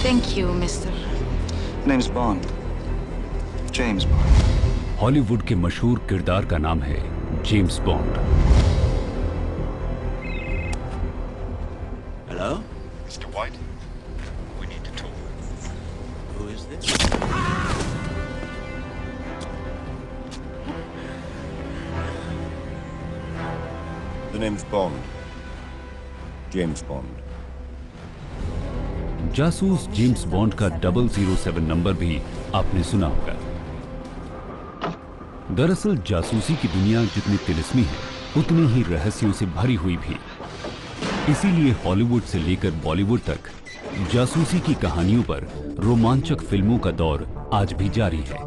Thank you, Mr. Name's Bond. James Bond. Hollywood के मशहूर किरदार का नाम है James bond. Hello? Mr. White, we need to talk. Who is this? The name's Bond. James Bond. जासूस James bond का 007 number भी आपने सुना होगा। दरअसल जासूसी की दुनिया जितनी तिलिस्मी है, उतनी ही रहस्यों से भरी हुई भी। इसीलिए हॉलीवुड से लेकर बॉलीवुड तक जासूसी की कहानियों पर रोमांचक फिल्मों का दौर आज भी जारी है।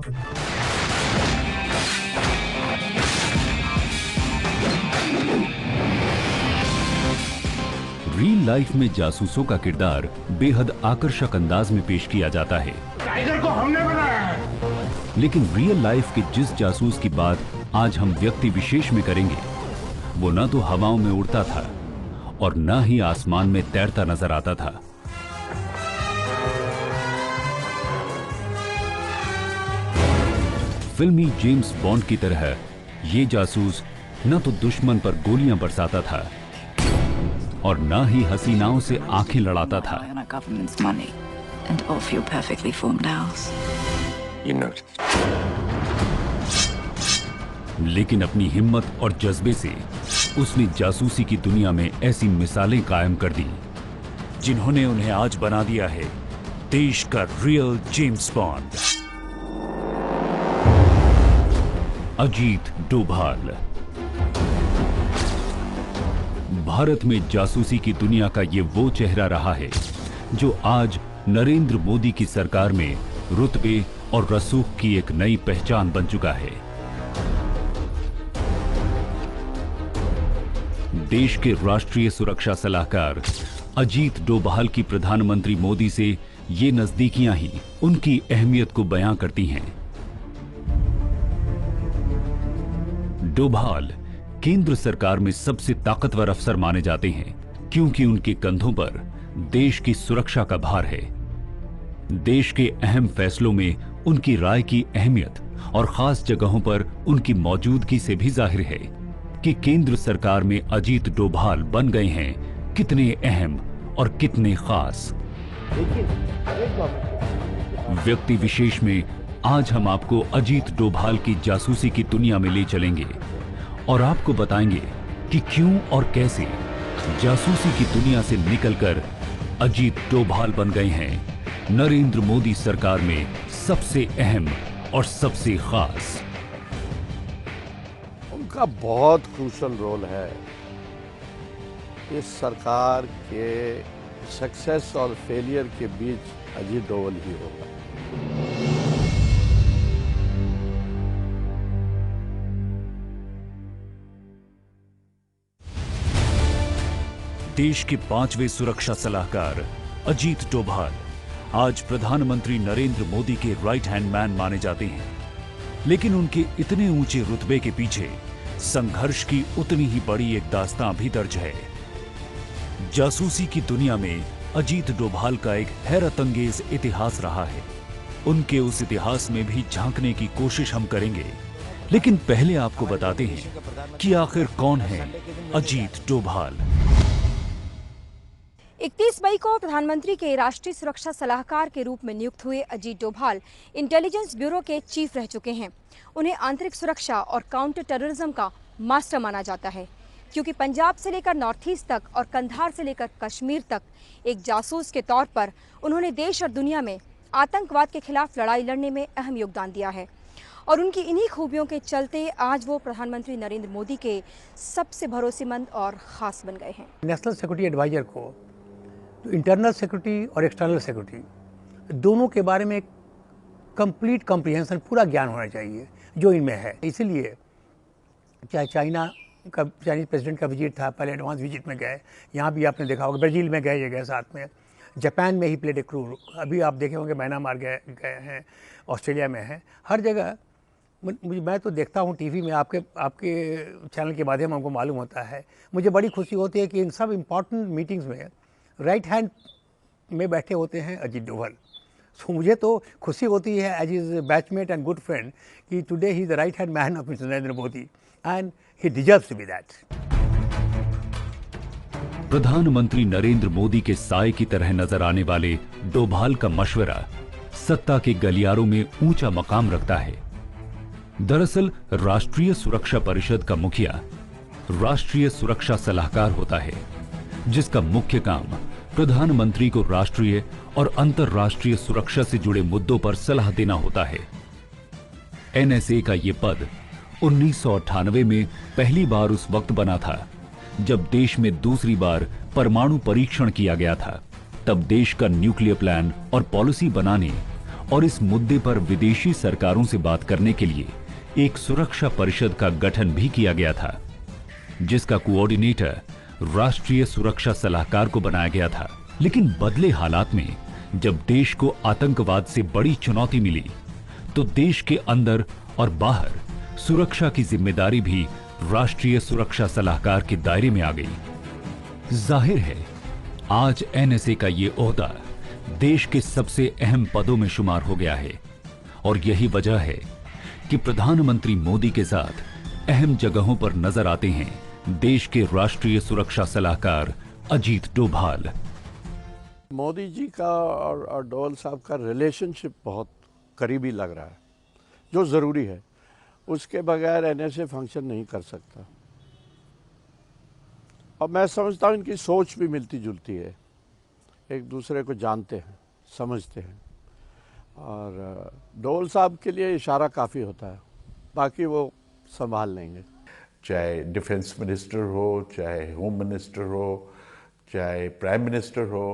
रियल लाइफ में जासूसों का किरदार बेहद आकर्षक अंदाज में पेश किया जाता है। टाइगर को हमने बनाया है। लेकिन रियल लाइफ के जिस जासूस की बात आज हम व्यक्ति विशेष में करेंगे, वो न तो हवाओं में उड़ता था और न ही आसमान में तैरता नजर आता था। फिल्मी जेम्स बॉन्ड की तरह ये जासूस न तो दुश्मन पर गोलियां बरसाता था और न ही हसीनाओं से आंखें लड़ाता था। लेकिन अपनी हिम्मत और जज्बे से उसने जासूसी की दुनिया में ऐसी मिसालें कायम कर दी, जिन्होंने उन्हें आज बना दिया है देश का real James bond. Ajit Doval Bharat में जासूसी की दुनिया का ये वो चेहरा रहा है जो आज नरेंद्र मोदी की सरकार में रुतबे और रसूख की एक नई पहचान बन चुका है। देश के राष्ट्रीय सुरक्षा सलाहकार अजीत डोभाल की प्रधानमंत्री मोदी से ये नजदीकियां ही उनकी अहमियत को बयां करती हैं। डोभाल केंद्र सरकार में सबसे ताकतवर अफसर माने जाते हैं, क्योंकि उनके कंधों पर देश की सुरक्षा का भार है। देश के अहम फैसलों में उनकी राय की अहमियत और खास जगहों पर उनकी मौजूदगी से भी जाहिर है कि केंद्र सरकार में अजीत डोभाल बन गए हैं कितने अहम और कितने खास। व्यक्ति विशेष में आज हम आपको अजीत डोभाल की जासूसी की दुनिया में ले चलेंगे और आपको बताएंगे कि क्यों और कैसे जासूसी की दुनिया से निकलकर अजीत डोभाल बन गए हैं नरेंद्र मोदी सरकार में सबसे अहम और सबसे खास। उनका बहुत क्रूशल रोल है इस सरकार के सक्सेस और फेलियर के बीच अजीत डोभाल ही होगा। देश के 5वें सुरक्षा सलाहकार अजीत डोभाल आज प्रधानमंत्री नरेंद्र मोदी के राइट हैंड मैन माने जाते हैं, लेकिन उनके इतने ऊंचे रुतबे के पीछे संघर्ष की उतनी ही बड़ी एक दास्तां भी दर्ज है। जासूसी की दुनिया में अजीत डोभाल का एक हैरतअंगेज इतिहास रहा है। उनके उस इतिहास में भी झांकने की कोशिश हम करेंगे, लेकिन पहले आपको बताते हैं कि आखिर कौन है अजीत डोभाल। 31 मई को प्रधानमंत्री के राष्ट्रीय सुरक्षा सलाहकार के रूप में नियुक्त हुए अजीत डोभाल इंटेलिजेंस ब्यूरो के चीफ रह चुके हैं। उन्हें आंतरिक सुरक्षा और काउंटर टेररिज्म का मास्टर माना जाता है, क्योंकि पंजाब से लेकर नॉर्थ ईस्ट तक और कंधार से लेकर कश्मीर तक एक जासूस के तौर पर उन्होंने देश और दुनिया में आतंकवाद के खिलाफ लड़ाई लड़ने में अहम योगदान दिया है। और उनकी इन्हीं खूबियों के चलते आज वो प्रधानमंत्री नरेंद्र मोदी के सबसे भरोसेमंद और खास बन गए हैं। नेशनल सिक्योरिटी एडवाइजर को तो इंटरनल सिक्योरिटी और एक्सटर्नल सिक्योरिटी दोनों के बारे में कंप्लीट कॉम्प्रिहेंशन, पूरा ज्ञान होना चाहिए जो इनमें है। इसीलिए चाहे चाइनीज प्रेसिडेंट का विजिट था, पहले एडवांस विजिट में गए, यहाँ भी आपने देखा होगा, ब्राज़ील में गए, ये गए साथ में, जापान में ही प्लेड ए क्रू, अभी आप देखे होंगे म्यांमार गए हैं, ऑस्ट्रेलिया में हैं, हर जगह। मैं तो देखता हूँ टीवी में, आपके चैनल के माध्यम हमको मालूम होता है। मुझे बड़ी खुशी होती है कि इन सब इम्पॉर्टेंट मीटिंग्स में राइट हैंड में बैठे होते हैं अजीत डोभाल। सो मुझे तो खुशी होती है as is batchmate and good friend कि today he is the right hand man of mister Narendra Modi and he deserves to be that. प्रधानमंत्री नरेंद्र मोदी के साए की तरह नजर आने वाले डोभाल का मशवरा सत्ता के गलियारों में ऊंचा मकाम रखता है। दरअसल राष्ट्रीय सुरक्षा परिषद का मुखिया राष्ट्रीय सुरक्षा सलाहकार होता है, जिसका मुख्य काम प्रधानमंत्री को राष्ट्रीय और अंतर्राष्ट्रीय सुरक्षा से जुड़े मुद्दों पर सलाह देना होता है। एनएसए का यह पद 1998 में पहली बार उस वक्त बना था जब देश में दूसरी बार परमाणु परीक्षण किया गया था। तब देश का न्यूक्लियर प्लान और पॉलिसी बनाने और इस मुद्दे पर विदेशी सरकारों से बात करने के लिए एक सुरक्षा परिषद का गठन भी किया गया था, जिसका कोऑर्डिनेटर राष्ट्रीय सुरक्षा सलाहकार को बनाया गया था। लेकिन बदले हालात में जब देश को आतंकवाद से बड़ी चुनौती मिली, तो देश के अंदर और बाहर सुरक्षा की जिम्मेदारी भी राष्ट्रीय सुरक्षा सलाहकार के दायरे में आ गई। जाहिर है आज एनएसए का ये ओहदा देश के सबसे अहम पदों में शुमार हो गया है, और यही वजह है कि प्रधानमंत्री मोदी के साथ अहम जगहों पर नजर आते हैं देश के राष्ट्रीय सुरक्षा सलाहकार अजीत डोभाल। मोदी जी का और डोभाल साहब का रिलेशनशिप बहुत करीबी लग रहा है, जो ज़रूरी है। उसके बगैर एनएसए फंक्शन नहीं कर सकता। और मैं समझता हूँ इनकी सोच भी मिलती जुलती है, एक दूसरे को जानते हैं, समझते हैं। और डोभाल साहब के लिए इशारा काफ़ी होता है, बाकी वो संभाल लेंगे। चाहे डिफेंस मिनिस्टर हो, चाहे होम मिनिस्टर हो, चाहे प्राइम मिनिस्टर हो,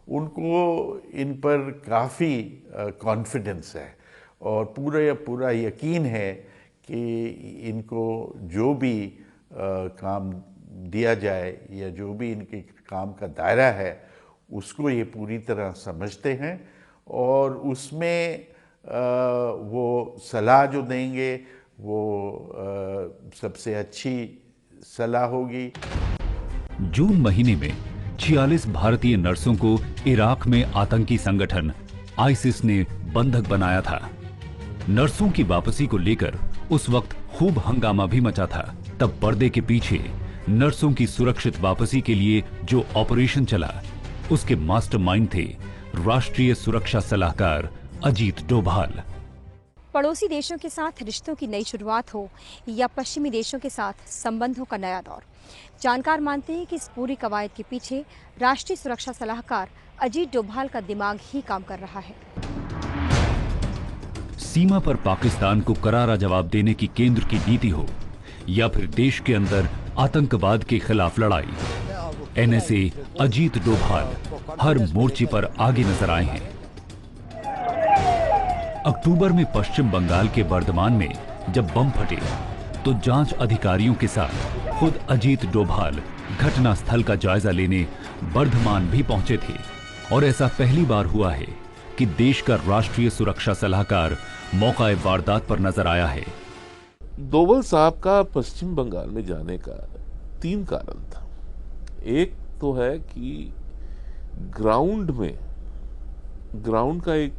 उनको इन पर काफ़ी कॉन्फिडेंस है और पूरा यकीन है कि इनको जो भी काम दिया जाए या जो भी इनके काम का दायरा है उसको ये पूरी तरह समझते हैं, और उसमें वो सलाह जो देंगे वो सबसे अच्छी सलाह होगी। जून महीने में 46 भारतीय नर्सों को इराक में आतंकी संगठन आईसिस ने बंधक बनाया था। नर्सों की वापसी को लेकर उस वक्त खूब हंगामा भी मचा था। तब पर्दे के पीछे नर्सों की सुरक्षित वापसी के लिए जो ऑपरेशन चला, उसके मास्टरमाइंड थे राष्ट्रीय सुरक्षा सलाहकार अजीत डोभाल। पड़ोसी देशों के साथ रिश्तों की नई शुरुआत हो या पश्चिमी देशों के साथ संबंधों का नया दौर, जानकार मानते हैं कि इस पूरी कवायद के पीछे राष्ट्रीय सुरक्षा सलाहकार अजीत डोभाल का दिमाग ही काम कर रहा है। सीमा पर पाकिस्तान को करारा जवाब देने की केंद्र की नीति हो या फिर देश के अंदर आतंकवाद के खिलाफ लड़ाई, एनएसए अजीत डोभाल हर मोर्चे पर आगे नजर आए हैं। अक्टूबर में पश्चिम बंगाल के बर्धमान में जब बम फटे तो जांच अधिकारियों के साथ खुद अजीत डोभाल घटनास्थल का जायजा लेने बर्धमान भी पहुंचे थे, और ऐसा पहली बार हुआ है कि देश का राष्ट्रीय सुरक्षा सलाहकार मौका वारदात पर नजर आया है। डोभाल साहब का पश्चिम बंगाल में जाने का 3 कारण था। एक तो है कि ग्राउंड का एक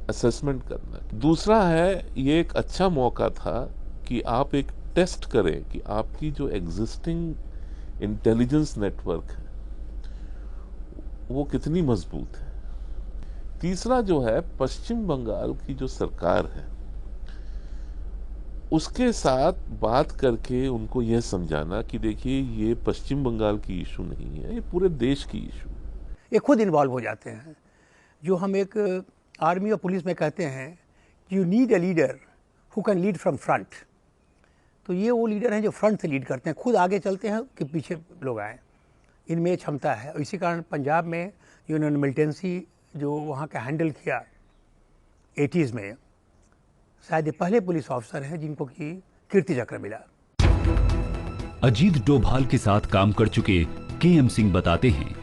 असेसमेंट करना। दूसरा है ये एक अच्छा मौका था कि आप एक टेस्ट करें कि आपकी जो एग्जिस्टिंग इंटेलिजेंस नेटवर्क है वो कितनी मजबूत है। तीसरा जो है पश्चिम बंगाल की जो सरकार है उसके साथ बात करके उनको यह समझाना कि देखिए ये पश्चिम बंगाल की इशू नहीं है, ये पूरे देश की इशू। ये खुद इन्वॉल्व हो जाते हैं। जो हम एक आर्मी और पुलिस में कहते हैं you need a leader who can lead from front, तो ये वो लीडर हैं जो फ्रंट से लीड करते हैं, खुद आगे चलते हैं कि पीछे लोग आए। इनमें क्षमता है। और इसी कारण पंजाब में जो इन्होंने मिलिटेंसी जो वहाँ का हैंडल किया 80s में, शायद ये पहले पुलिस ऑफिसर हैं जिनको कि कीर्ति चक्र मिला। अजीत डोभाल के साथ काम कर चुके केएम सिंह बताते हैं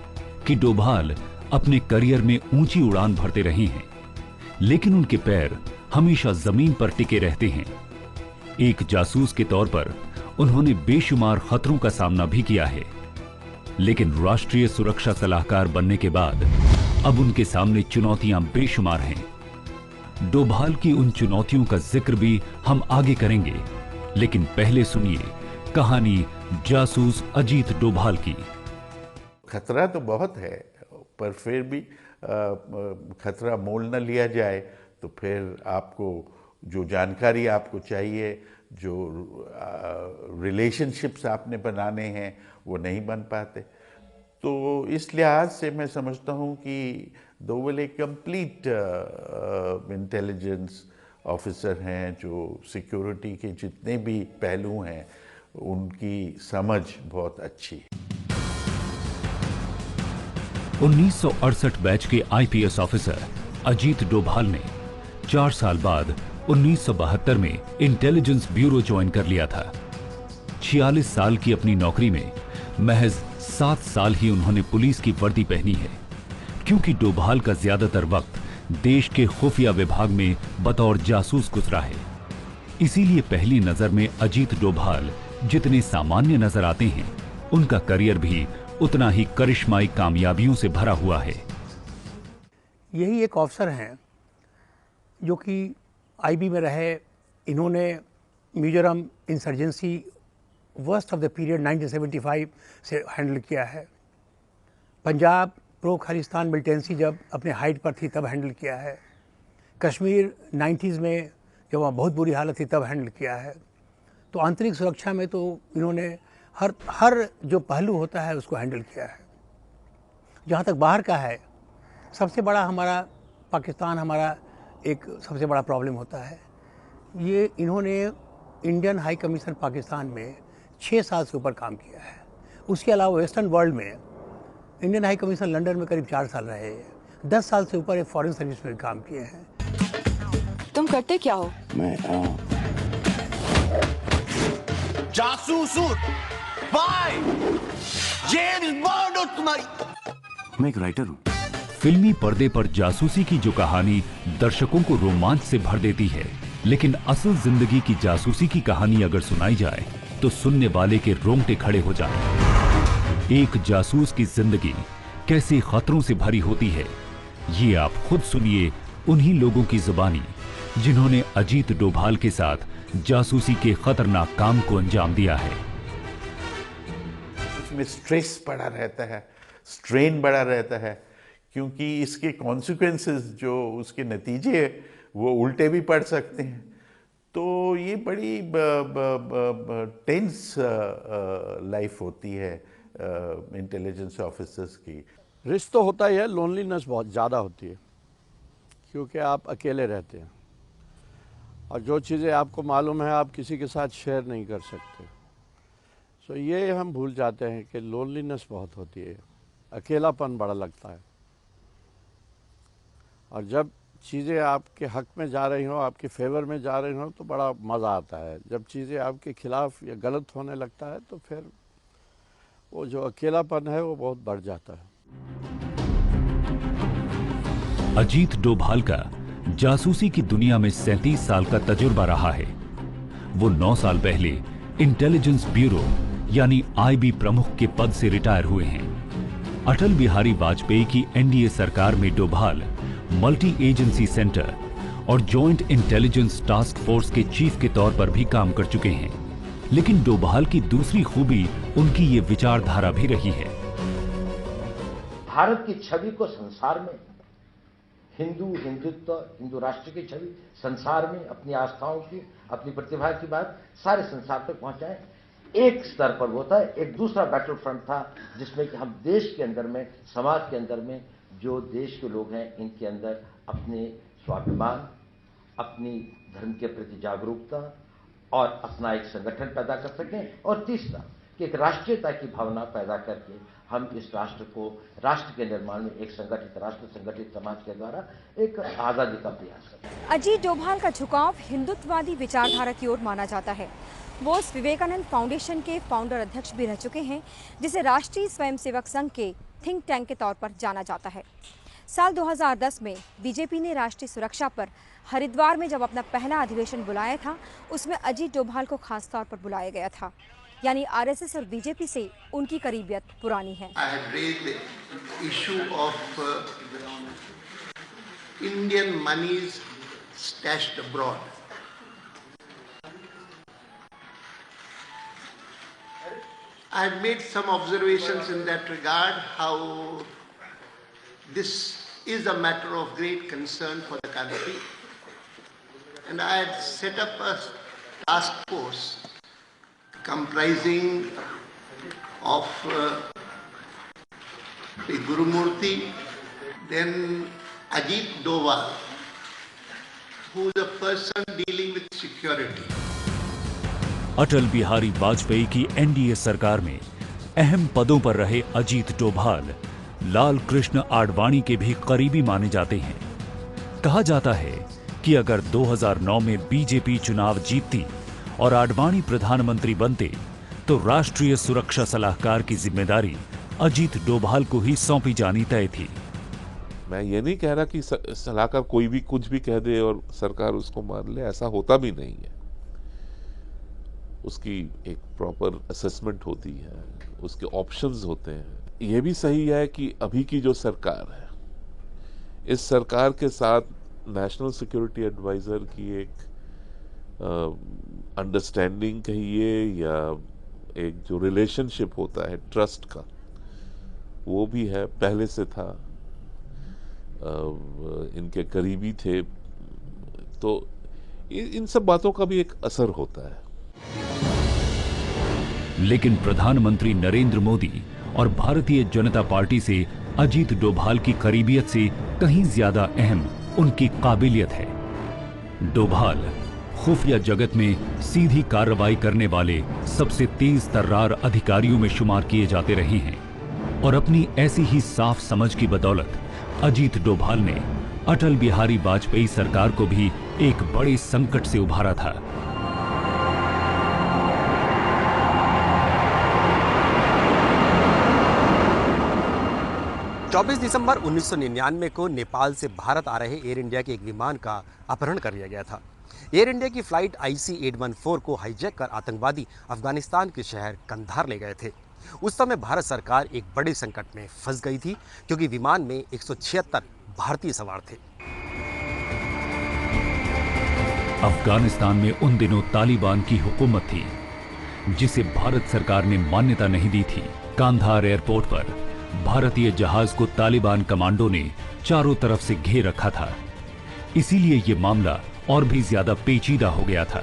कि डोभाल अपने करियर में ऊंची उड़ान भरते रहे हैं, लेकिन उनके पैर हमेशा जमीन पर टिके रहते हैं। एक जासूस के तौर पर उन्होंने बेशुमार खतरों का सामना भी किया है, लेकिन राष्ट्रीय सुरक्षा सलाहकार बनने के बाद अब उनके सामने चुनौतियां बेशुमार हैं। डोभाल की उन चुनौतियों का जिक्र भी हम आगे करेंगे, लेकिन पहले सुनिए कहानी जासूस अजीत डोभाल की। खतरा तो बहुत है, पर फिर भी खतरा मोल न लिया जाए तो फिर आपको जो जानकारी आपको चाहिए, जो रिलेशनशिप्स आपने बनाने हैं वो नहीं बन पाते। तो इस लिहाज से मैं समझता हूँ कि डोभाल एक कंप्लीट इंटेलिजेंस ऑफिसर हैं, जो सिक्योरिटी के जितने भी पहलू हैं उनकी समझ बहुत अच्छी है। 1968 बैच के आईपीएस ऑफिसर अजीत डोभाल ने 4 साल बाद 1972 में इंटेलिजेंस ब्यूरो ज्वाइन कर लिया था। 46 साल की अपनी नौकरी में महज 7 साल ही उन्होंने पुलिस की वर्दी पहनी है, क्योंकि डोभाल का ज्यादातर वक्त देश के खुफिया विभाग में बतौर जासूस गुजरा है। इसीलिए पहली नजर में अजीत डोभाल जितने सामान्य नजर आते हैं, उनका करियर भी उतना ही करिश्माई कामयाबियों से भरा हुआ है। यही एक अफसर हैं जो कि आईबी में रहे। इन्होंने Mizoram insurgency worst of the period 1975 से हैंडल किया है। पंजाब प्रो खालिस्तान मिलिटेंसी जब अपने हाइट पर थी तब हैंडल किया है। कश्मीर 90s में जब वहाँ बहुत बुरी हालत थी तब हैंडल किया है। तो आंतरिक सुरक्षा में तो इन्होंने हर जो पहलू होता है उसको हैंडल किया है। जहाँ तक बाहर का है, सबसे बड़ा हमारा पाकिस्तान हमारा एक सबसे बड़ा प्रॉब्लम होता है। ये इन्होंने इंडियन हाई कमीशन पाकिस्तान में 6 साल से ऊपर काम किया है। उसके अलावा वेस्टर्न वर्ल्ड में इंडियन हाई कमीशन लंदन में करीब 4 साल रहे हैं। 10 साल से ऊपर फॉरेन सर्विस में भी काम किए हैं। तुम करते क्या हो? मैं जासूस हूं, स्पाई, जेम्स बॉन्ड हूं तुम्हारी। मैं एक राइटर हूं। फिल्मी पर्दे पर जासूसी की जो कहानी दर्शकों को रोमांच से भर देती है, लेकिन असल जिंदगी की जासूसी की कहानी अगर सुनाई जाए तो सुनने वाले के रोंगटे खड़े हो जाएं। एक जासूस की जिंदगी कैसे खतरों से भरी होती है, ये आप खुद सुनिए उन्हीं लोगों की जुबानी जिन्होंने अजीत डोभाल के साथ जासूसी के खतरनाक काम को अंजाम दिया है। उसमें स्ट्रेस बढ़ा रहता है, स्ट्रेन बढ़ा रहता है, क्योंकि इसके कॉन्सिक्वेंसेस जो उसके नतीजे वो उल्टे भी पड़ सकते हैं। तो ये बड़ी टेंस लाइफ होती है इंटेलिजेंस ऑफिसर्स की। रिस्क तो होता ही है, लोनलीनेस बहुत ज़्यादा होती है, क्योंकि आप अकेले रहते हैं और जो चीज़ें आपको मालूम है आप किसी के साथ शेयर नहीं कर सकते। सो ये हम भूल जाते हैं कि लोनलीनेस बहुत होती है, अकेलापन बड़ा लगता है। और जब चीज़ें आपके हक में जा रही हों, आपके फेवर में जा रही हों, तो बड़ा मज़ा आता है। जब चीज़ें आपके खिलाफ या गलत होने लगता है तो फिर वो जो अकेलापन है वो बहुत बढ़ जाता है। अजीत डोभाल का जासूसी की दुनिया में 37 साल का तजुर्बा रहा है। वो 9 साल पहले इंटेलिजेंस ब्यूरो यानी आईबी प्रमुख के पद से रिटायर हुए हैं। अटल बिहारी वाजपेयी की एनडीए सरकार में डोभाल मल्टी एजेंसी सेंटर और जॉइंट इंटेलिजेंस टास्क फोर्स के चीफ के तौर पर भी काम कर चुके हैं। लेकिन डोभाल की दूसरी खूबी उनकी ये विचारधारा भी रही है। भारत की छवि को संसार में, हिंदुत्व, हिंदू राष्ट्र की छवि संसार में, अपनी आस्थाओं की, अपनी प्रतिभा की बात सारे संसार तक पहुंचाएं। एक स्तर पर वो था। एक दूसरा बैटल फ्रंट था जिसमें कि हम देश के अंदर में, समाज के अंदर में जो देश के लोग हैं इनके अंदर अपने स्वाभिमान, अपनी धर्म के प्रति जागरूकता और अपना एक संगठन पैदा कर सकें। और तीसरा कि एक राष्ट्रीयता की भावना पैदा करके हम इस राष्ट्र को, राष्ट्र के निर्माण में एक संगठित राष्ट्र, संगठित समाज के द्वारा एक आज़ादी का प्रयास करें। अजीत डोभाल का झुकाव हिंदुत्ववादी विचारधारा की ओर माना जाता है। वो विवेकानंद फाउंडेशन के फाउंडर अध्यक्ष भी रह चुके हैं, जिसे राष्ट्रीय स्वयंसेवक संघ के थिंक टैंक के तौर पर जाना जाता है। साल 2010 में बीजेपी ने राष्ट्रीय सुरक्षा पर हरिद्वार में जब अपना पहला अधिवेशन बुलाया था, उसमें अजीत डोभाल को खास तौर पर बुलाया गया था। यानी आरएसएस और बीजेपी से उनकी करीबियत पुरानी है। I had raised the issue of Indian monies stashed abroad. I had made some observations in that regard, how this is a matter of great concern for the country. And I had set up a task force comprising of the Gurumurthy, then Ajit Doval, who is a person dealing with security. Atal Bihari Vajpayee की NDA सरकार में अहम पदों पर रहे अजीत डोभाल लाल कृष्ण आडवाणी के भी करीबी माने जाते हैं। कहा जाता है कि अगर 2009 में बीजेपी चुनाव जीतती और आडवाणी प्रधानमंत्री बनते तो राष्ट्रीय सुरक्षा सलाहकार की जिम्मेदारी अजीत डोभाल को ही सौंपी जानी तय थी। मैं ये नहीं कह रहा कि सलाहकार कोई भी कुछ भी कह दे और सरकार उसको मान ले, ऐसा होता भी नहीं है। उसकी एक प्रॉपर असेसमेंट होती है, उसके ऑप्शंस होते हैं। ये भी सही है कि अभी की जो सरकार है, इस सरकार के साथ नेशनल सिक्योरिटी एडवाइजर की एक अंडरस्टैंडिंग कहिए या एक जो रिलेशनशिप होता है ट्रस्ट का, वो भी है, पहले से था। इनके करीबी थे, तो इन सब बातों का भी एक असर होता है। लेकिन प्रधानमंत्री नरेंद्र मोदी और भारतीय जनता पार्टी से अजीत डोभाल की करीबियत से कहीं ज्यादा अहम उनकी काबिलियत है। डोभाल खुफिया जगत में सीधी कार्रवाई करने वाले सबसे तेज तर्रार अधिकारियों में शुमार किए जाते रहे हैं और अपनी ऐसी ही साफ समझ की बदौलत अजीत डोभाल ने अटल बिहारी वाजपेयी सरकार को भी एक बड़े संकट से उभारा था। 24 दिसंबर 1999 को नेपाल से भारत आ रहे एयर इंडिया के एक विमान का अपहरण कर लिया गया था। एयर इंडिया की फ्लाइट IC-814 को हाईजैक कर आतंकवादी अफगानिस्तान के शहर कंधार ले गए थे। उस समय भारत सरकार एक बड़े संकट में फंस गई थी, क्योंकि विमान में 176 भारतीय सवार थे। अफगानिस्तान में उन दिनों तालिबान की हुकूमत थी, जिसे भारत सरकार ने मान्यता नहीं दी थी। कांधार एयरपोर्ट पर भारतीय जहाज को तालिबान कमांडो ने चारों तरफ से घेर रखा था। इसीलिए ये मामला और भी ज्यादा पेचीदा हो गया था।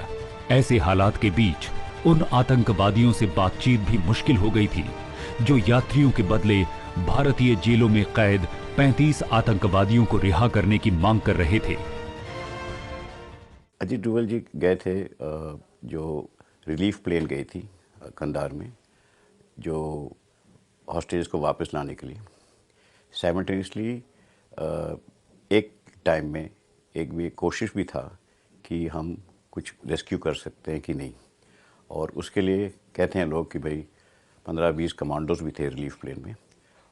ऐसे हालात के बीच उन आतंकवादियों से बातचीत भी मुश्किल हो गई थी, जो यात्रियों के बदले भारतीय जेलों में कैद 35 आतंकवादियों को रिहा करने की मांग कर रहे थे। अजीत डोभाल जी गए थे, जो रिलीफ प्लेन गई थी कंधार में, जो हॉस्टेज को वापस लाने के लिए। साइमल्टेनियसली एक टाइम में एक भी कोशिश भी था कि हम कुछ रेस्क्यू कर सकते हैं कि नहीं, और उसके लिए कहते हैं लोग कि भाई 15-20 कमांडोज भी थे रिलीफ प्लेन में,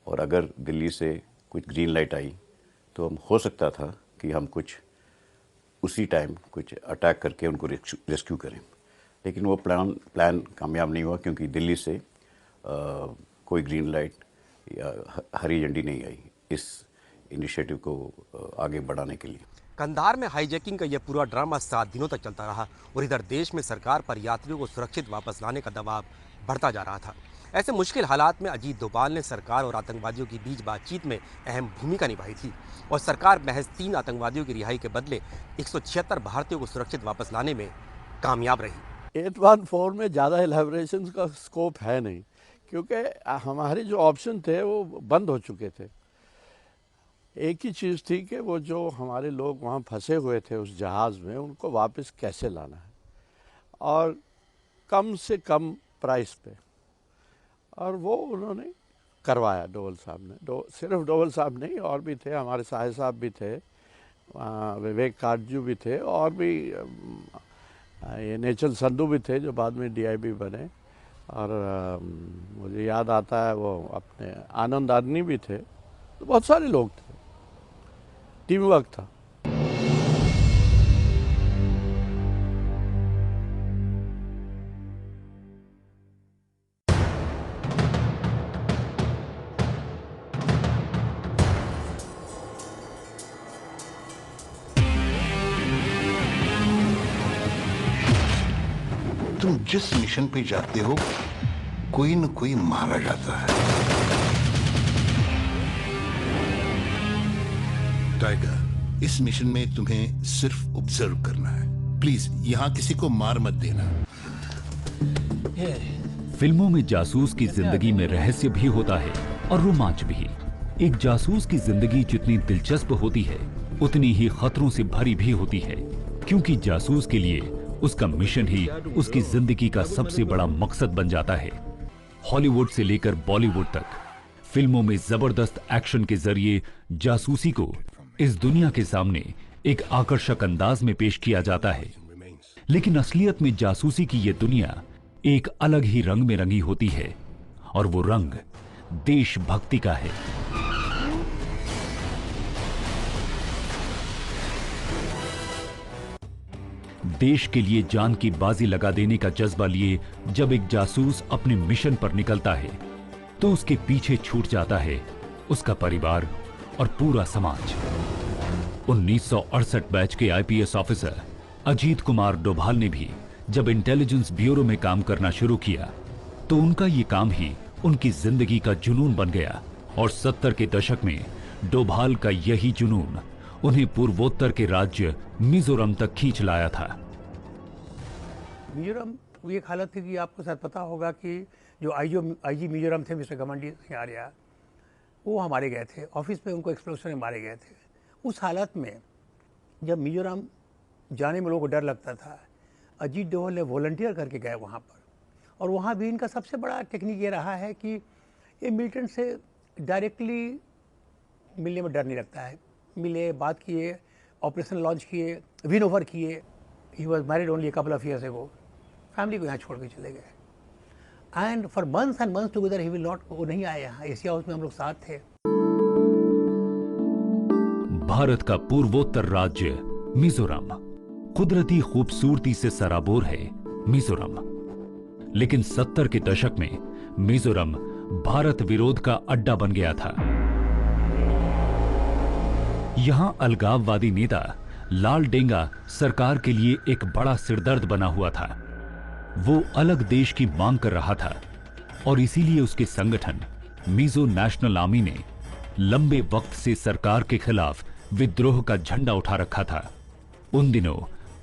और अगर दिल्ली से कुछ ग्रीन लाइट आई तो हम हो सकता था कि हम कुछ उसी टाइम कुछ अटैक करके उनको रेस्क्यू करें। लेकिन वो प्लान कामयाब नहीं हुआ, क्योंकि दिल्ली से कोई ग्रीन लाइट या हरी झंडी नहीं आई इस इनिशिएटिव को आगे बढ़ाने के लिए। कंधार में हाईजैकिंग का यह पूरा ड्रामा 7 दिनों तक चलता रहा, और इधर देश में सरकार पर यात्रियों को सुरक्षित वापस लाने का दबाव बढ़ता जा रहा था। ऐसे मुश्किल हालात में अजीत डोभाल ने सरकार और आतंकवादियों के बीच बातचीत में अहम भूमिका निभाई थी, और सरकार महज 3 आतंकवादियों की रिहाई के बदले 176 भारतीयों को सुरक्षित वापस लाने में कामयाब रही। 814 में ज़्यादा एलेबोरेशन का स्कोप है नहीं, क्योंकि हमारे जो ऑप्शन थे वो बंद हो चुके थे। एक ही चीज़ थी कि वो जो हमारे लोग वहाँ फंसे हुए थे उस जहाज़ में, उनको वापस कैसे लाना है, और कम से कम प्राइस पे, और वो उन्होंने करवाया डोभाल साहब ने। सिर्फ डोभाल साहब नहीं, और भी थे, हमारे साहिब साहब भी थे, विवेक काटजू भी थे, और भी ये नेचल संधू भी थे जो बाद में DIB बने, और मुझे याद आता है वो अपने आनंद आदमी भी थे। तो बहुत सारे लोग थे, टीम वर्क था। तुम जिस मिशन पे जाते हो कोई न कोई मारा जाता है। टाइगर, इस मिशन में तुम्हें सिर्फ ऑब्जर्व करना है। प्लीज यहाँ किसी को मार मत देना। फिल्मों में जासूस की जिंदगी में रहस्य भी होता है और रोमांच भी। एक जासूस की जिंदगी जितनी दिलचस्प होती है उतनी ही खतरों से भरी भी होती है, क्योंकि जासूस के लिए उसका मिशन ही उसकी जिंदगी का सबसे बड़ा मकसद बन जाता है। हॉलीवुड से लेकर बॉलीवुड तक फिल्मों में जबरदस्त एक्शन के जरिए जासूसी को इस दुनिया के सामने एक आकर्षक अंदाज में पेश किया जाता है, लेकिन असलियत में जासूसी की ये दुनिया एक अलग ही रंग में रंगी होती है, और वो रंग देशभक्ति का है। देश के लिए जान की बाजी लगा देने का जज्बा लिए जब एक जासूस अपने मिशन पर निकलता है तो उसके पीछे छूट जाता है उसका परिवार और पूरा समाज। 1968 बैच के आईपीएस ऑफिसर अजीत कुमार डोभाल ने भी जब इंटेलिजेंस ब्यूरो में काम करना शुरू किया तो उनका ये काम ही उनकी जिंदगी का जुनून बन गया, और 70 के दशक में डोभाल का यही जुनून उन्हें पूर्वोत्तर के राज्य मिजोरम तक खींच लाया था। मिजोरम वो एक हालत थी कि आपको शायद पता होगा कि जो आईजी मिजोरम थे मिस्टर गमंडी सिंह आर्या, वो हमारे गए थे ऑफिस में, उनको एक्सप्लोजन में मारे गए थे। उस हालत में जब मिजोरम जाने में लोगों को डर लगता था, अजीत डोभाल ने वॉलंटियर करके गए वहाँ पर, और वहाँ भी इनका सबसे बड़ा टेक्निक ये रहा है कि ये मिलिटेंट से डायरेक्टली मिलने में डर नहीं लगता है। मिले, बात किए, ऑपरेशन लॉन्च किए, विन ओवर किए। He was married only a couple of years ago, family को यहाँ छोड़ के चले गए, and for months and months together he will not, वो नहीं आए यहाँ। एशिया हाउस में हम लोग साथ थे। भारत का पूर्वोत्तर राज्य मिजोरम कुदरती खूबसूरती से सराबोर है मिजोरम, लेकिन 70 के दशक में मिजोरम भारत विरोध का अड्डा बन गया था। यहां अलगाववादी नेता लाल डेंगा सरकार के लिए एक बड़ा सिरदर्द बना हुआ था। वो अलग देश की मांग कर रहा था, और इसीलिए उसके संगठन मिजो नेशनल आर्मी ने लंबे वक्त से सरकार के खिलाफ विद्रोह का झंडा उठा रखा था। उन दिनों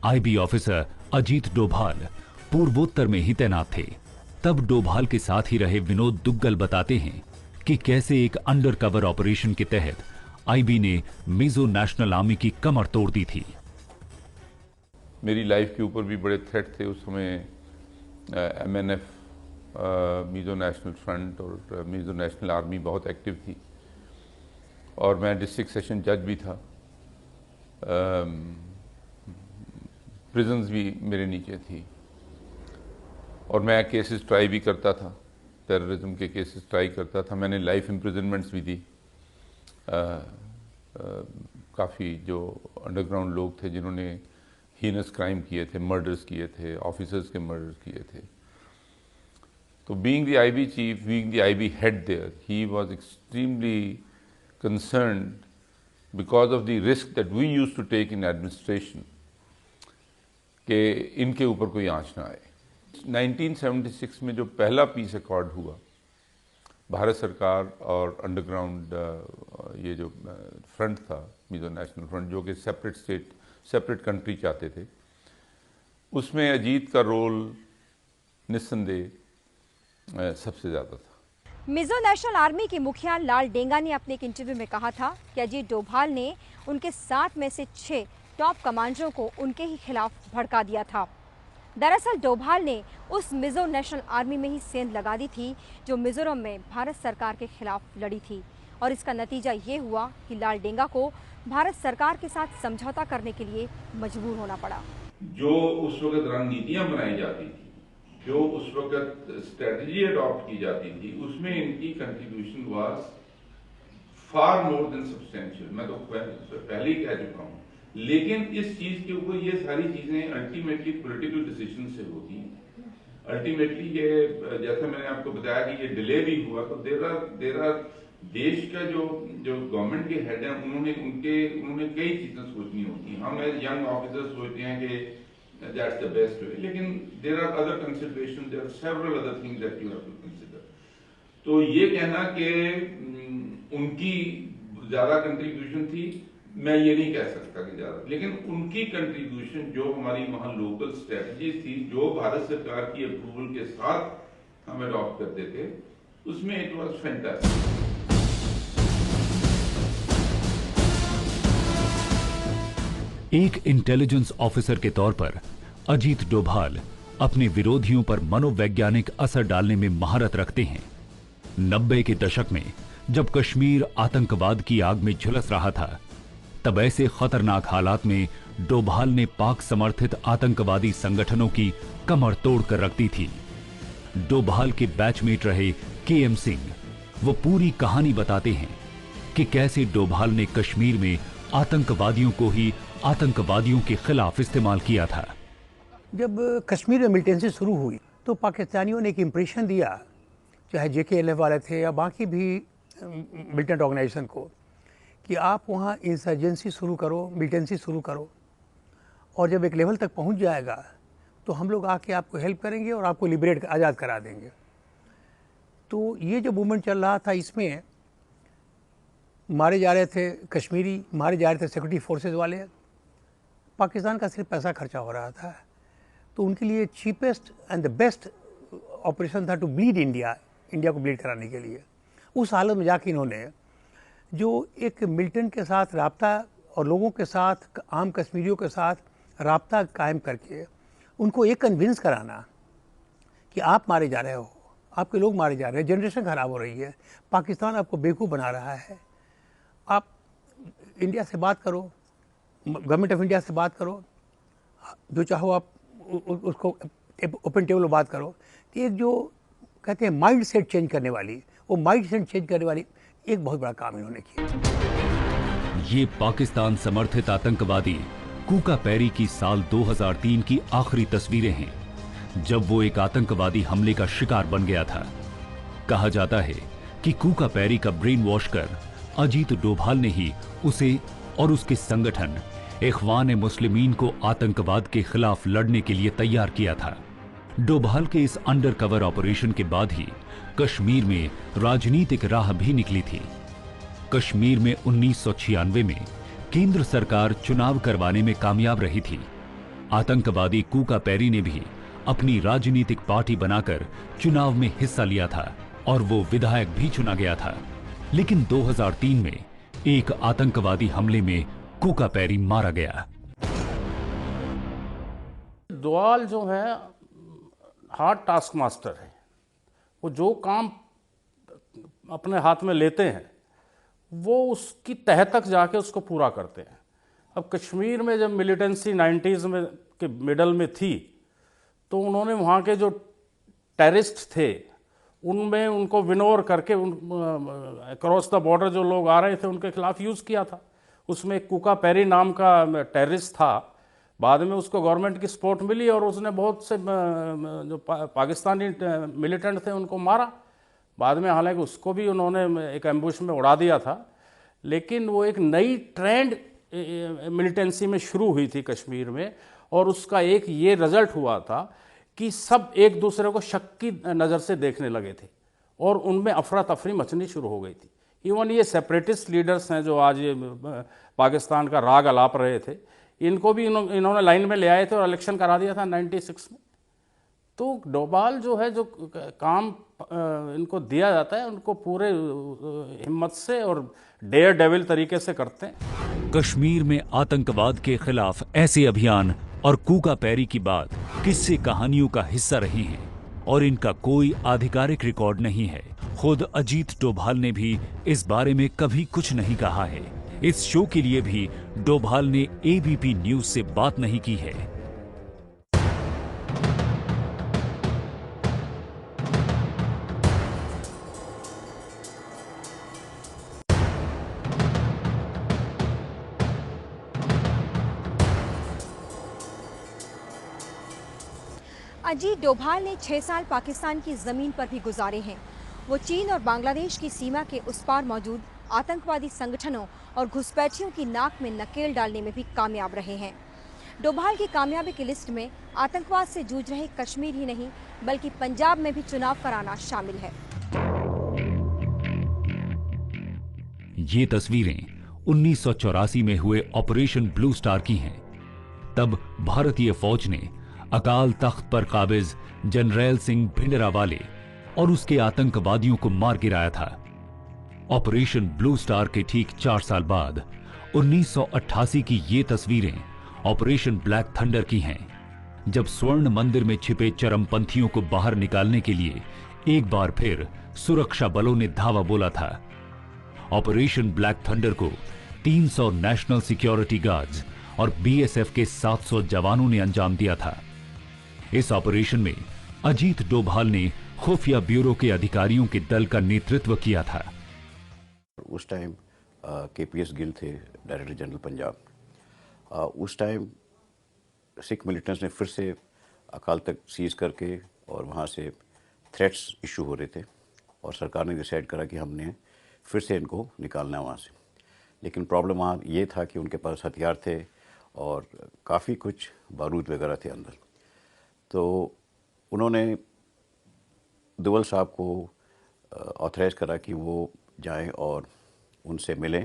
आईबी ऑफिसर अजीत डोभाल पूर्वोत्तर में ही तैनात थे। तब डोभाल के साथ ही रहे विनोद दुग्गल बताते हैं कि कैसे एक अंडरकवर ऑपरेशन के तहत आईबी ने मिजो नेशनल आर्मी की कमर तोड़ दी थी। मेरी लाइफ के ऊपर भी बड़े थ्रेट थे उस समय। एमएनएफ, मिजो नेशनल फ्रंट और मिजो नेशनल आर्मी बहुत एक्टिव थी, और मैं डिस्ट्रिक्ट सेशन जज भी था। प्रिजन्स भी मेरे नीचे थी, और मैं केसेस ट्राई भी करता था, टेररिज्म के केसेस ट्राई करता था। मैंने लाइफ इम्प्रिजनमेंट्स भी दी। काफ़ी जो अंडरग्राउंड लोग थे जिन्होंने हीनस क्राइम किए थे, मर्डर्स किए थे, ऑफिसर्स के मर्डर्स किए थे। तो being the IB chief, being the IB head there, he was extremely concerned because of the risk that we used to take in administration कि इनके ऊपर कोई आंच ना आए। 1976 में जो पहला पीस अकॉर्ड हुआ भारत सरकार और अंडरग्राउंड ये जो फ्रंट था मिजो नेशनल फ्रंट, जो कि सेपरेट स्टेट, सेपरेट कंट्री चाहते थे, उसमें अजीत का रोल निस्संदेह सबसे ज़्यादा था। मिजो नेशनल आर्मी के मुखिया लाल डेंगा ने अपने एक इंटरव्यू में कहा था कि अजीत डोभाल ने उनके 7 में से 6 टॉप कमांडरों को उनके ही खिलाफ भड़का दिया था। दरअसल डोभाल ने उस मिजो नेशनल आर्मी में ही सेंध लगा दी थी जो मिजोरम में भारत सरकार के खिलाफ लड़ी थी, और इसका नतीजा ये हुआ कि लाल डेंगा को भारत सरकार के साथ समझौता करने के लिए मजबूर होना पड़ा। जो उस वक्त रणनीतियां बनाई जाती थी, जो उस वक्त स्ट्रेटजी अडॉप्ट की जाती थी, उसमें इनकी contribution was far more than substantial. मैं तो पहले ही कह चुका हूँ, लेकिन इस चीज के ऊपर ये सारी चीजें अल्टीमेटली पॉलिटिकल डिसीजन से होती हैं। अल्टीमेटली ये, जैसे मैंने आपको बताया कि ये डिले भी हुआ, तो देर आर देश का जो गवर्नमेंट के हेड हैं, उन्होंने कई चीजें सोचनी होती हैं। हम एज यंग ऑफिसर सोचते हैं कि that's the best way. लेकिन there are other considerations, there are several other things that you have to consider. तो ये कहना कि उनकी ज्यादा कंट्रीब्यूशन थी, मैं ये नहीं कह सकता कि ज्यादा, लेकिन उनकी कंट्रीब्यूशन जो हमारी वहां लोकल स्ट्रेटजी थी, जो भारत सरकार की अप्रूवल के साथ हम अडॉप्ट करते थे, उसमें इट वाज फैंटास्टिक। एक इंटेलिजेंस ऑफिसर के तौर पर अजीत डोभाल अपने विरोधियों पर मनोवैज्ञानिक असर डालने में महारत रखते हैं। 90 के दशक में जब कश्मीर आतंकवाद की आग में झुलस रहा था, तब ऐसे खतरनाक हालात में डोभाल ने पाक समर्थित आतंकवादी संगठनों की कमर तोड़ कर रख दी थी। डोभाल के बैचमेट रहे KM सिंह वो पूरी कहानी बताते हैं कि कैसे डोभाल ने कश्मीर में आतंकवादियों को ही आतंकवादियों के खिलाफ इस्तेमाल किया था। जब कश्मीर में मिलिटेंसी शुरू हुई तो पाकिस्तानियों ने एक इम्प्रेशन दिया, चाहे JKLF वाले थे या बाकी भी मिलिटेंट ऑर्गेनाइजेशन को, कि आप वहाँ इंसर्जेंसी शुरू करो, मिलिटेंसी शुरू करो, और जब एक लेवल तक पहुँच जाएगा तो हम लोग आके आपको हेल्प करेंगे और आपको लिबरेट आज़ाद करा देंगे। तो ये जो मूवमेंट चल रहा था, इसमें मारे जा रहे थे कश्मीरी, मारे जा रहे थे सिक्योरिटी फोर्सेस वाले, पाकिस्तान का सिर्फ पैसा खर्चा हो रहा था। तो उनके लिए cheapest and the best operation था टू ब्लीड इंडिया, इंडिया को ब्लीड कराने के लिए। उस हालत में जाके इन्होंने जो एक मिलिटेंट के साथ राब्ता और लोगों के साथ, आम कश्मीरियों के साथ राब्ता कायम करके उनको एक कन्विंस कराना कि आप मारे जा रहे हो, आपके लोग मारे जा रहे हैं, जनरेशन ख़राब हो रही है, पाकिस्तान आपको बेवकूफ़ बना रहा है, आप इंडिया से बात करो, गवर्नमेंट ऑफ इंडिया से बात करो, जो चाहो आप उसको ओपन टेबल में बात करो। तो एक जो कहते हैं माइंड सेट चेंज करने वाली, वो माइंड सेट चेंज करने वाली एक बहुत बड़ा काम इन्होंने किया। ये पाकिस्तान समर्थित आतंकवादी कूका पैरी की साल 2003 की आखिरी तस्वीरें हैं, जब वो एक आतंकवादी हमले का शिकार बन गया था। कहा जाता है कि कूका पैरी का ब्रेन वॉश कर अजीत डोभाल ने ही उसे और उसके संगठन इख्वान मुस्लिमीन को आतंकवाद के खिलाफ लड़ने के लिए तैयार किया था। डोभाल के इस अंडरकवर ऑपरेशन के बाद ही कश्मीर में राजनीतिक राह भी निकली थी। कश्मीर में 1996 में केंद्र सरकार चुनाव करवाने में कामयाब रही थी। आतंकवादी कूका पैरी ने भी अपनी राजनीतिक पार्टी बनाकर चुनाव में हिस्सा लिया था और वो विधायक भी चुना गया था। लेकिन 2003 में एक आतंकवादी हमले में कूका पैरी मारा गया। डोभाल जो है हार्ड टास्क मास्टर है, वो जो काम अपने हाथ में लेते हैं वो उसकी तह तक जाके उसको पूरा करते हैं। अब कश्मीर में जब मिलिटेंसी 90s में के मिडल में थी तो उन्होंने वहाँ के जो टेररिस्ट थे उनमें उनको विनोर करके क्रॉस द बॉर्डर जो लोग आ रहे थे उनके खिलाफ यूज़ किया था। उसमें एक कूका पैरी नाम का टेररिस्ट था, बाद में उसको गवर्नमेंट की सपोर्ट मिली और उसने बहुत से जो पाकिस्तानी मिलिटेंट थे उनको मारा। बाद में हालांकि उसको भी उन्होंने एक एम्बुश में उड़ा दिया था, लेकिन वो एक नई ट्रेंड मिलिटेंसी में शुरू हुई थी कश्मीर में, और उसका एक ये रिजल्ट हुआ था कि सब एक दूसरे को शक की नज़र से देखने लगे थे और उनमें अफरा तफरी मचनी शुरू हो गई थी। इवन ये सेपरेटिस्ट लीडर्स हैं जो आज ये पाकिस्तान का राग अलाप रहे थे, इनको भी इन्होंने लाइन में ले आए थे और इलेक्शन करा दिया था 96 में। तो डोभाल जो है, जो काम इनको दिया जाता है उनको पूरे हिम्मत से और डेयर डेविल तरीके से करते हैं। कश्मीर में आतंकवाद के खिलाफ ऐसे अभियान और कूका पैरी की बात किस्से कहानियों का हिस्सा रही हैं और इनका कोई आधिकारिक रिकॉर्ड नहीं है। खुद अजीत डोभाल ने भी इस बारे में कभी कुछ नहीं कहा है। इस शो के लिए भी डोभाल ने ABP न्यूज से बात नहीं की है। अजीत डोभाल ने 6 साल पाकिस्तान की जमीन पर भी गुजारे हैं। वो चीन और बांग्लादेश की सीमा के उस पार मौजूद आतंकवादी संगठनों और घुसपैठियों की नाक में नकेल डालने में भी कामयाब रहे हैं। डोभाल की कामयाबी की लिस्ट में आतंकवाद से जूझ रहे कश्मीर ही नहीं बल्कि पंजाब में भी चुनाव कराना शामिल है। ये तस्वीरें 1984 में हुए ऑपरेशन ब्लू स्टार की हैं। तब भारतीय फौज ने अकाल तख्त पर काबिज जनरल सिंह भिंडरावाले और उसके आतंकवादियों को मार गिराया था। ऑपरेशन ब्लू स्टार के ठीक 4 साल बाद 1988 की ये तस्वीरें ऑपरेशन ब्लैक थंडर की हैं, जब स्वर्ण मंदिर में छिपे चरमपंथियों को बाहर निकालने के लिए एक बार फिर सुरक्षा बलों ने धावा बोला था। ऑपरेशन ब्लैक थंडर को 300 नेशनल सिक्योरिटी गार्ड्स और बीएसएफ के 700 जवानों ने अंजाम दिया था। इस ऑपरेशन में अजीत डोभाल ने खुफिया ब्यूरो के अधिकारियों के दल का नेतृत्व किया था। उस टाइम केपीएस गिल थे डायरेक्टर जनरल पंजाब। उस टाइम सिख मिलिटेंट्स ने फिर से अकाल तख्त सीज करके और वहाँ से थ्रेट्स इशू हो रहे थे और सरकार ने डिसाइड करा कि हमने फिर से इनको निकालना है वहाँ से। लेकिन प्रॉब्लम वहाँ ये था कि उनके पास हथियार थे और काफ़ी कुछ बारूद वगैरह थे अंदर। तो उन्होंने दुवल साहब को ऑथराइज करा कि वो जाएं और उनसे मिलें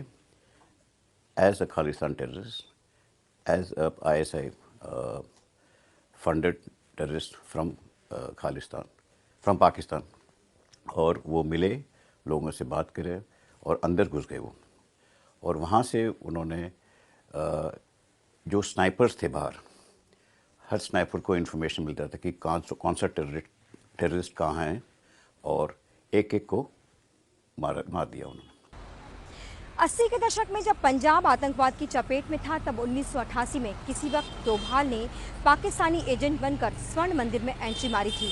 as a Khalistan terrorist, as a ISI funded terrorist from Khalistan, from Pakistan. और वो मिले, लोगों से बात करे और अंदर घुस गए वो। और वहाँ से उन्होंने जो स्नाइपर्स थे बाहर, हर स्नाइपर को इन्फॉर्मेशन मिलता था कि कौन सा टेररिस्ट कहाँ हैं और एक एक को मार दिया उन्होंने। 80 के दशक में जब पंजाब आतंकवाद की चपेट में था, तब 1988 में किसी वक्त डोभाल ने पाकिस्तानी एजेंट बनकर स्वर्ण मंदिर में एंट्री मारी थी।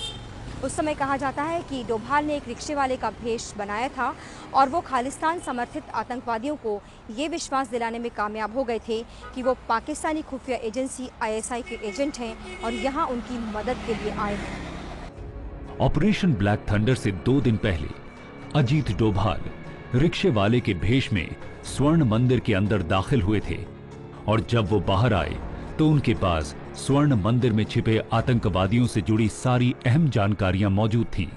उस समय कहा जाता है कि डोभाल ने एक रिक्शे वाले का भेष बनाया था और वो खालिस्तान समर्थित आतंकवादियों को ये विश्वास दिलाने में कामयाब हो गए थे कि वो पाकिस्तानी खुफिया एजेंसी ISI के एजेंट हैं और यहाँ उनकी मदद के लिए आए हैं। ऑपरेशन ब्लैक थंडर से 2 दिन पहले अजीत डोभाल रिक्शे वाले के भेष में स्वर्ण मंदिर के अंदर दाखिल हुए थे और जब वो बाहर आए तो उनके पास स्वर्ण मंदिर में छिपे आतंकवादियों से जुड़ी सारी अहम जानकारियां मौजूद थीं।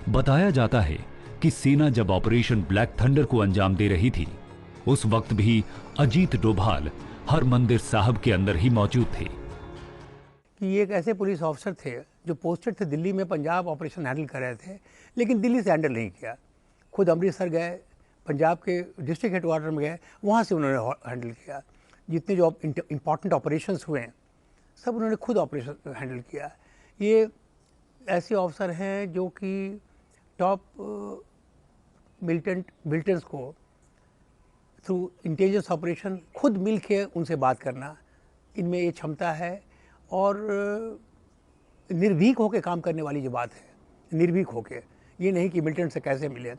बताया जाता है कि सेना जब ऑपरेशन ब्लैक थंडर को अंजाम दे रही थी, उस वक्त भी अजीत डोभाल हरमंदिर साहब के अंदर ही मौजूद थे। कि ये एक ऐसे पुलिस ऑफिसर थे जो पोस्टेड थे दिल्ली में, पंजाब ऑपरेशन हैंडल कर रहे थे, लेकिन दिल्ली से हैंडल नहीं किया। खुद अमृतसर गए, पंजाब के डिस्ट्रिक्ट हेडक्वार्टर में गए, वहाँ से उन्होंने हैंडल किया। जितने जो इम्पॉर्टेंट ऑपरेशंस हुए हैं सब उन्होंने खुद ऑपरेशन हैंडल किया। ये ऐसे ऑफिसर हैं जो कि टॉप मिलिटेंट्स को थ्रू इंटेलिजेंस ऑपरेशन खुद मिल के उनसे बात करना, इनमें ये क्षमता है। और निर्भीक होकर काम करने वाली जो बात है, निर्भीक होकर, ये नहीं कि मिलिटेंट से कैसे मिले,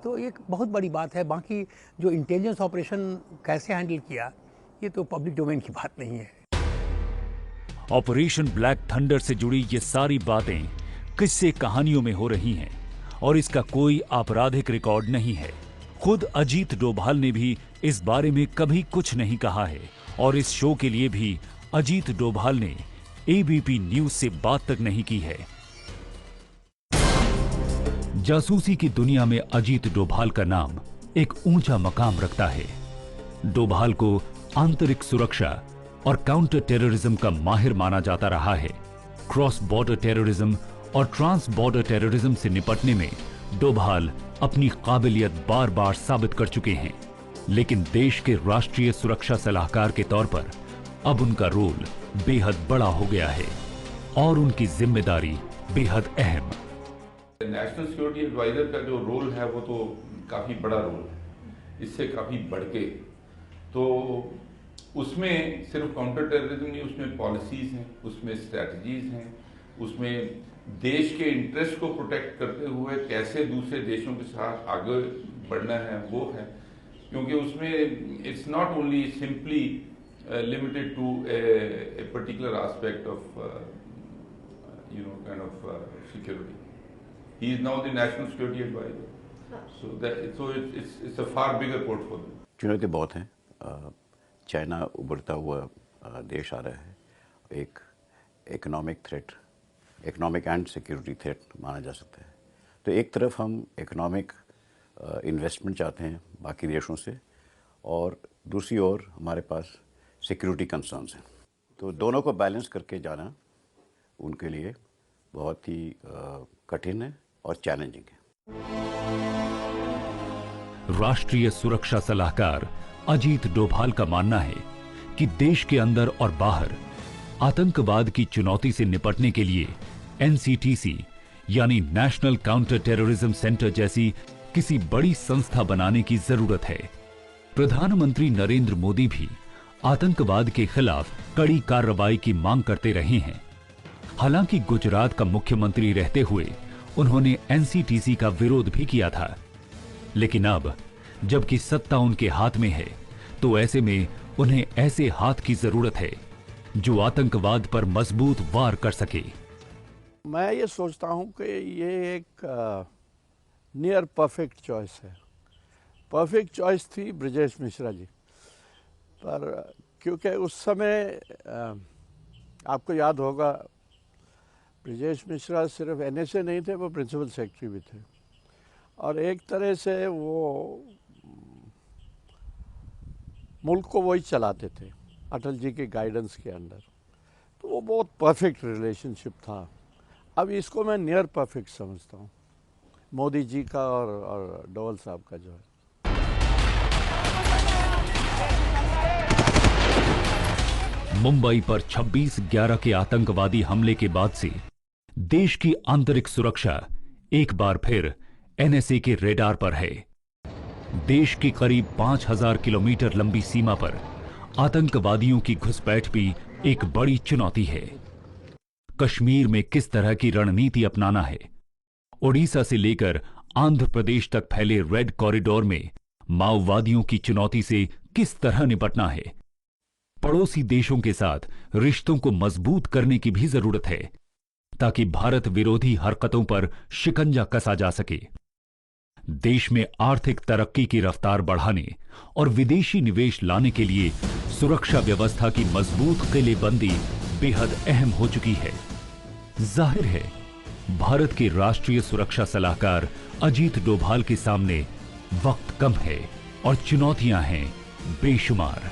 तो एक बहुत बड़ी बात है। बाकी जो इंटेलिजेंस ऑपरेशन कैसे हैंडल किया, ये तो पब्लिक डोमेन की बात नहीं है। ऑपरेशन ब्लैक थंडर से जुड़ी ये सारी बातें किस्से कहानियों में हो रही हैं और इसका कोई आपराधिक रिकॉर्ड नहीं है। खुद अजीत डोभाल ने भी इस बारे में कभी कुछ नहीं कहा है और इस शो के लिए भी अजीत डोभाल ने ABP न्यूज से बात तक नहीं की है। जासूसी की दुनिया में अजीत डोभाल का नाम एक ऊंचा मकाम रखता है। डोभाल को आंतरिक सुरक्षा और काउंटर टेररिज्म का माहिर माना जाता रहा है। क्रॉस बॉर्डर टेररिज्म और ट्रांस बॉर्डर टेररिज्म से निपटने में डोभाल अपनी काबिलियत बार बार साबित कर चुके हैं, लेकिन देश के राष्ट्रीय सुरक्षा सलाहकार के तौर पर अब उनका रोल बेहद बड़ा हो गया है और उनकी जिम्मेदारी बेहद अहम। नेशनल सिक्योरिटी एडवाइजर का जो रोल है वो तो काफ़ी बड़ा रोल है, इससे काफ़ी बढ़ के। तो उसमें सिर्फ काउंटर टेररिज्म नहीं, उसमें पॉलिसीज़ हैं, उसमें स्ट्रैटेजीज़ हैं, उसमें देश के इंटरेस्ट को प्रोटेक्ट करते हुए कैसे दूसरे देशों के साथ आगे बढ़ना है वो है। क्योंकि उसमें it's not only simply limited to a particular aspect of kind of security. He is now the national security advisor. So it's a far bigger portfolio. चुनौती बहुत हैं। चाइना उभरता हुआ देश आ रहा है, एक economic threat, economic and security threat माना जा सकता है। तो एक तरफ हम इकोनॉमिक इन्वेस्टमेंट चाहते हैं बाकी देशों से, और दूसरी ओर हमारे पास सिक्योरिटी कंसर्न्स हैं। तो दोनों को बैलेंस करके जाना उनके लिए बहुत ही कठिन है और चैलेंजिंग है। राष्ट्रीय सुरक्षा सलाहकार अजीत डोभाल का मानना है कि देश के अंदर और बाहर आतंकवाद की चुनौती से निपटने के लिए एनसीटीसी यानी नेशनल काउंटर टेररिज्म सेंटर जैसी किसी बड़ी संस्था बनाने की जरूरत है। प्रधानमंत्री नरेंद्र मोदी भी आतंकवाद के खिलाफ कड़ी कार्रवाई की मांग करते रहे हैं। हालांकि गुजरात का मुख्यमंत्री रहते हुए उन्होंने एनसीटीसी का विरोध भी किया था, लेकिन अब जबकि सत्ता उनके हाथ में है तो ऐसे में उन्हें ऐसे हाथ की जरूरत है जो आतंकवाद पर मजबूत वार कर सके। मैं ये सोचता हूँ कि ये एक नियर परफेक्ट चॉइस है। परफेक्ट चॉइस थी ब्रजेश मिश्रा जी, पर क्योंकि उस समय आपको याद होगा ब्रजेश मिश्रा सिर्फ एनएसए नहीं थे, वो प्रिंसिपल सेक्रेटरी भी थे, और एक तरह से वो मुल्क को वही चलाते थे अटल जी के गाइडेंस के अंडर। तो वो बहुत परफेक्ट रिलेशनशिप था। अब इसको मैं नियर परफेक्ट समझता हूँ, मोदी जी का और डोभाल साहब का जो है। मुंबई पर 26/11 के आतंकवादी हमले के बाद से देश की आंतरिक सुरक्षा एक बार फिर एनएसए के रेडार पर है। देश की करीब 5000 किलोमीटर लंबी सीमा पर आतंकवादियों की घुसपैठ भी एक बड़ी चुनौती है। कश्मीर में किस तरह की रणनीति अपनाना है, ओडिशा से लेकर आंध्र प्रदेश तक फैले रेड कॉरिडोर में माओवादियों की चुनौती से किस तरह निपटना है, पड़ोसी देशों के साथ रिश्तों को मजबूत करने की भी जरूरत है ताकि भारत विरोधी हरकतों पर शिकंजा कसा जा सके। देश में आर्थिक तरक्की की रफ्तार बढ़ाने और विदेशी निवेश लाने के लिए सुरक्षा व्यवस्था की मजबूत किलेबंदी बेहद अहम हो चुकी है। जाहिर है भारत के राष्ट्रीय सुरक्षा सलाहकार अजीत डोभाल के सामने वक्त कम है और चुनौतियां हैं बेशुमार।